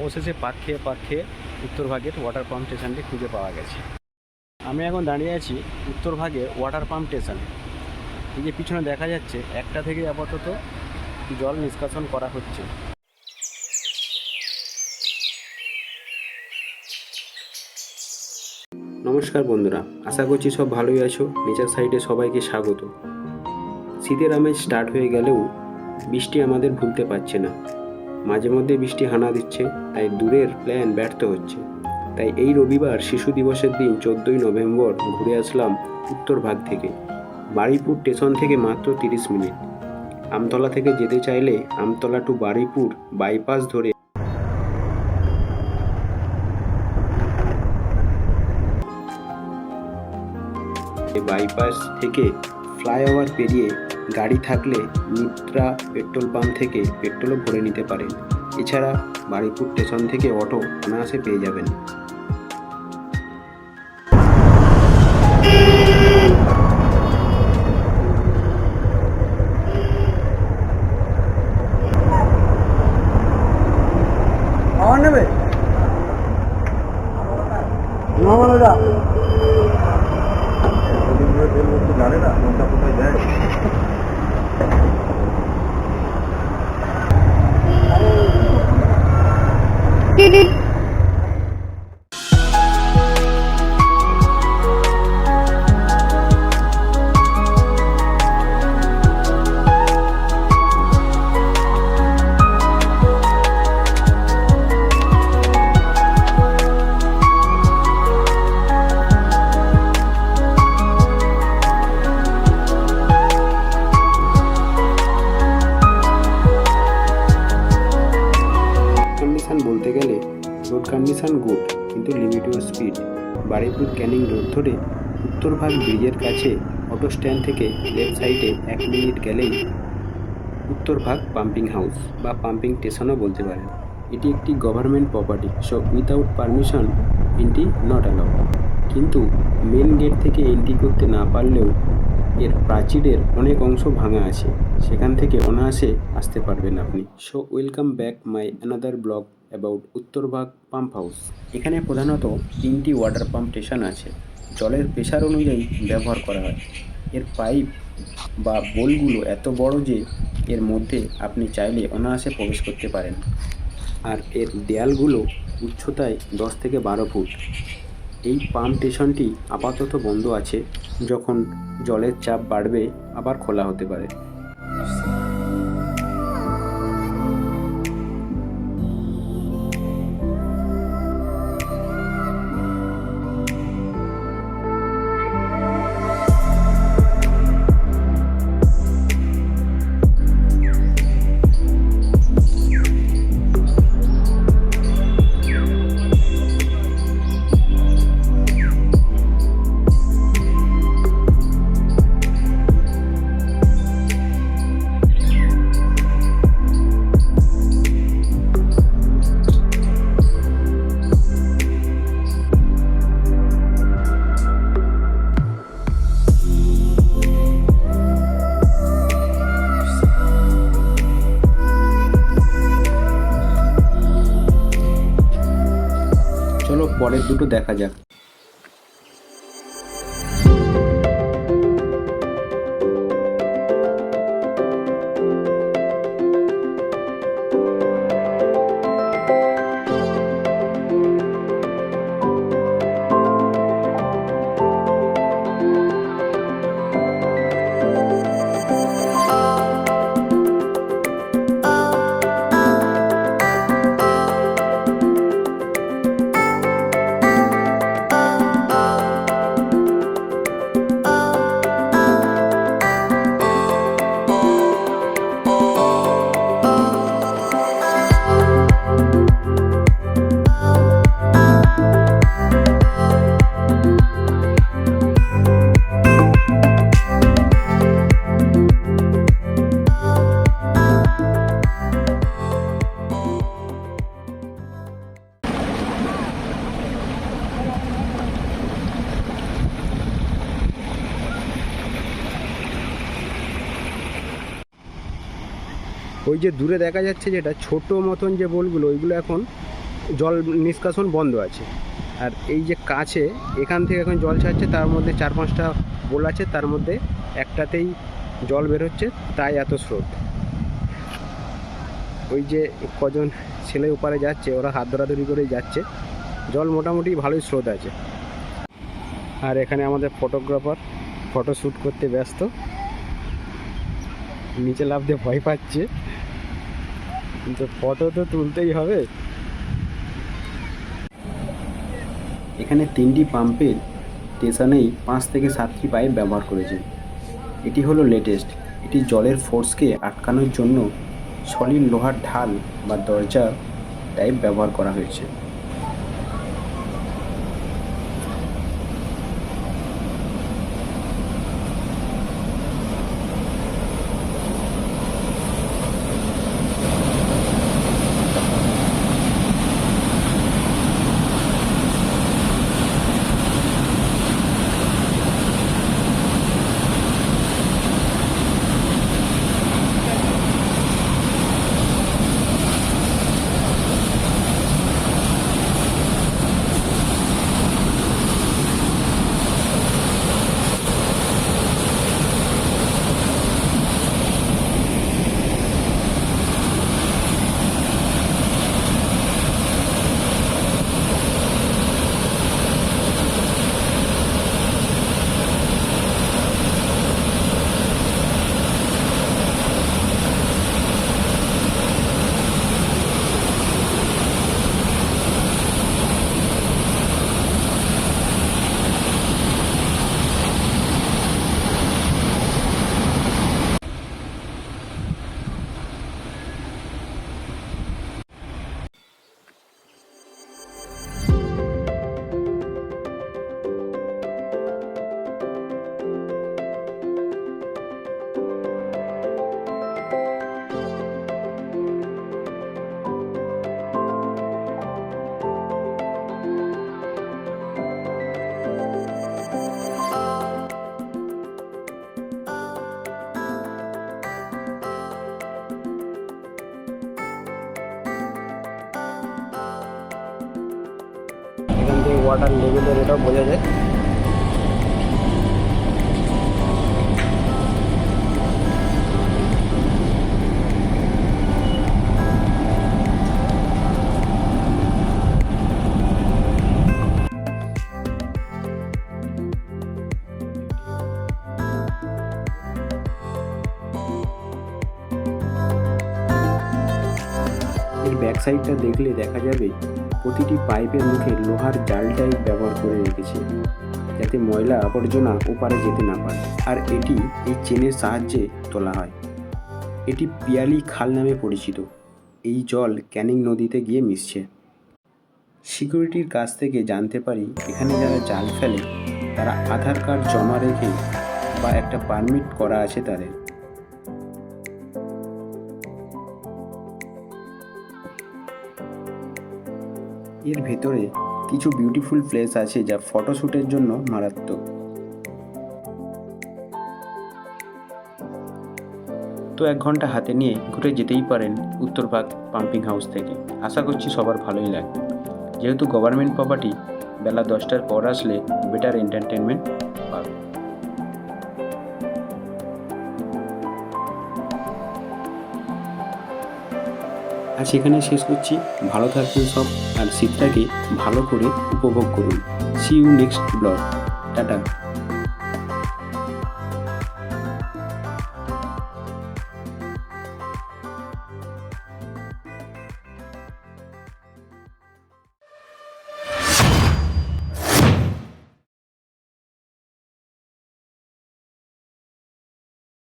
অবশেষে পাক খেয়ে উত্তরভাগের ওয়াটার পাম্প স্টেশনটি খুঁজে পাওয়া গেছে। আমি এখন দাঁড়িয়ে আছি উত্তরভাগের ওয়াটার পাম্প স্টেশনে। এই যে পিছনে দেখা যাচ্ছে একটা থেকে আপাতত জল নিষ্কাশন করা হচ্ছে। নমস্কার বন্ধুরা, আশা করছি সব ভালোই আছো। নেচার সাইডে সবাইকে স্বাগত। শীতের আমেজ স্টার্ট হয়ে গেলেও বৃষ্টি আমাদের ভুলতে পারছে না। মাঝে মধ্যে বৃষ্টি হানা দিচ্ছে, তাই দূরের প্ল্যান ব্যর্থ হচ্ছে। তাই এই রবিবার শিশু দিবসের দিন 14ই নভেম্বর ঘুরে আসলাম উত্তরভাগ থেকে। বারুইপুর স্টেশন থেকে মাত্র 30 মিনিট। আমতলা থেকে যেতে চাইলে আমতলা টু বারুইপুর বাইপাস ধরে বাইপাস থেকে ফ্লাইওভার পেরিয়ে গাড়ি থাকলে মিত্রা পেট্রোল পাম্প থেকে পেট্রোলও ভরে নিতে পারেন। এছাড়া বারুইপুর স্টেশন থেকে অটো অনায়াসে পেয়ে যাবেন। নেবে জানে না কোনটা কোথায় যায়। বলতে গেলে রোড কন্ডিশন গুড, কিন্তু limit your speed. Baruipur Canning road ধরে উত্তরভাগ ব্রিজের কাছে অটো স্ট্যান্ড থেকে লেফট সাইডে 1 মিনিট গেলেই উত্তরভাগ পাম্পিং হাউস বা পাম্পিং স্টেশনও বলতে পারেন। এটি একটি government property, so without permission entry not allowed. কিন্তু মেন গেট থেকে এন্ট্রি করতে না পারলেও এর প্রাচীরের অনেক অংশ ভাঙা আছে, সেখান থেকে অনায়াসে আসতে পারবেন আপনি। So welcome back my another blog about উত্তরভাগ pump house. এখানে প্রধানত 3টি ওয়াটার পাম্প স্টেশন আছে। জলের প্রেশার অনুযায়ী ব্যবহার করা হয়। এর পাইপ বা বোলগুলো এত বড় যে এর মধ্যে আপনি চাইলে অনায়াসে প্রবেশ করতে পারেন। আর এর দেয়ালগুলো উচ্চতায় 10 থেকে 12 ফুট। এই পাম্প স্টেশনটি আপাতত বন্ধ আছে, যখন জলের চাপ বাড়বে আবার খোলা হতে পারে। চলো পরের দুটো দেখা যাক। ওই যে দূরে দেখা যাচ্ছে যেটা ছোট মতন যে বোলগুলো, ওইগুলো এখন জল নিষ্কাশন বন্ধ আছে। আর এই যে কাছে এখান থেকে এখন জল ছাড়ছে, তার মধ্যে 4-5টা বোল আছে, তার মধ্যে একটাতেই জল বেরোচ্ছে, তাই এত স্রোত। ওই যে কজন ছেলে ওপারে যাচ্ছে, ওরা হাত ধরাধরি করেই যাচ্ছে। জল মোটামুটি ভালোই স্রোত আছে। আর এখানে আমাদের ফটোগ্রাফার ফটো শ্যুট করতে ব্যস্ত, নিচে লাফ দিয়ে ভয় পাচ্ছে, কিন্তু ফটো তো তুলতেই হবে। এখানে 3টি পাম্পের স্টেশনেই 5 থেকে 7টি পাইপ ব্যবহার করেছে। এটি হলো লেটেস্ট। এটি জলের ফোর্সকে আটকানোর জন্য সলিড লোহার ঢাল বা দরজা টাইপ ব্যবহার করা হয়েছে। এখান থেকে ওয়াটার লেভেলের এটাও বোঝা যায়। এর ব্যাক সাইডটা দেখলে দেখা যাবে প্রতিটি পাইপের মুখে লোহার জাল টাইপ ব্যবহার করে রেখেছে, যাতে ময়লা আবর্জনা ওপারে যেতে না পারে। আর এটি এই চেনের সাহায্যে তোলা হয়। এটি পিয়ালি খাল নামে পরিচিত। এই জল ক্যানিং নদীতে গিয়ে মিশছে। সিকিউরিটির কাছ থেকে জানতে পারি এখানে যারা জাল ফেলে তারা আধার কার্ড জমা রেখে বা একটা পারমিট করা আছে তাদের। এর ভেতরে কিছু বিউটিফুল প্লেস আছে যা ফটোশ্যুটের জন্য মারাত্মক। তো 1 ঘন্টা হাতে নিয়ে ঘুরে যেতেই পারেন উত্তরভাগ পাম্পিং হাউস থেকে। আশা করছি সবার ভালোই লাগবে। যেহেতু গভর্নমেন্ট প্রপার্টি, বেলা 10টার পর আসলে বেটার এন্টারটেনমেন্ট পাবে। আজ এখানে শেষ করছি। ভালো থাকবেন সব, আর শীতটাকে ভালো করে উপভোগ করুন। See you next blog. Tata.